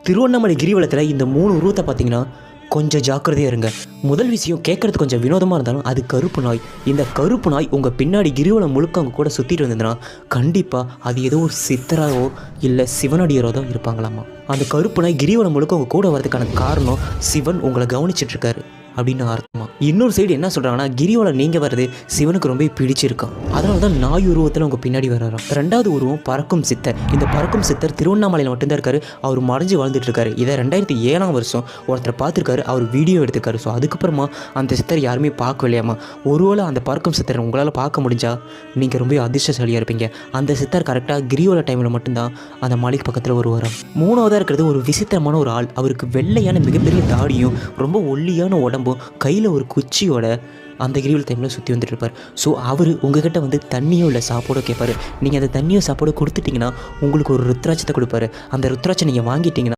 திருவண்ணாமலை கிரிவலத்தில் இந்த 3 உருவத்தை பார்த்தீங்கன்னா கொஞ்சம் ஜாக்கிரதையாக இருங்க. முதல் விஷயம் கேட்குறது கொஞ்சம் வினோதமாக இருந்தாலும் அது கருப்பு நாய். இந்த கருப்பு நாய் உங்கள் பின்னாடி கிரிவலம் முழுக்க அவங்க கூட சுற்றிட்டு வந்ததுன்னா கண்டிப்பாக அது ஏதோ ஒரு சித்தராவோ இல்லை சிவனடியரோ தான் இருப்பாங்களாமா. அந்த கருப்பு நாய் கிரிவலம் முழுக்க அவங்க கூட வரதுக்கான காரணம் சிவன் உங்களை கவனிச்சிட்ருக்காரு அப்படின்னு அர்த்தமா. இன்னொரு சைடு என்ன சொல்கிறாங்கன்னா, கிரிவலம் நீங்கள் வர்றது சிவனுக்கு ரொம்ப பிடிச்சிருக்கான், அதனால தான் நாய் உருவத்தில் உங்கள் பின்னாடி வர்றாராம். 2வது உருவம் பறக்கும் சித்தர். இந்த பறக்கும் சித்தர் திருவண்ணாமலையில் மட்டும்தான் இருக்காரு. அவர் மறைஞ்சு வாழ்ந்துட்டு இருக்காரு. இதை 2007ஆம் வருஷம் ஒருத்தர் பார்த்துருக்காரு, அவர் வீடியோ எடுத்துக்காரு. ஸோ அதுக்கப்புறமா அந்த சித்தர் யாருமே பார்க்கலையாமா. ஒருவேளை அந்த பறக்கும் சித்தர் உங்களால் பார்க்க முடிஞ்சா நீங்கள் ரொம்ப அதிர்ஷ்டசாலியாக இருப்பீங்க. அந்த சித்தர் கரெக்டாக கிரிவல டைமில் மட்டும்தான் அந்த மலைக்கு பக்கத்தில் வருவாராம். 3வதாக இருக்கிறது ஒரு விசித்திரமான ஒரு ஆள். அவருக்கு வெள்ளையான மிகப்பெரிய தாடியும் ரொம்ப ஒல்லியான உடம்பு, கையில் ஒரு குச்சியோட அந்த கிரிவல டைமில் சுற்றி வந்துட்டு இருப்பார். ஸோ அவர் உங்ககிட்ட வந்து தண்ணியோ இல்லை சாப்பாடோ கேட்பார். நீங்கள் அந்த தண்ணியோ சாப்பாடோ கொடுத்துட்டிங்கன்னா உங்களுக்கு ஒரு ருத்ராட்சத்தை கொடுப்பாரு. அந்த ருத்ராட்சை நீங்கள் வாங்கிட்டீங்கன்னா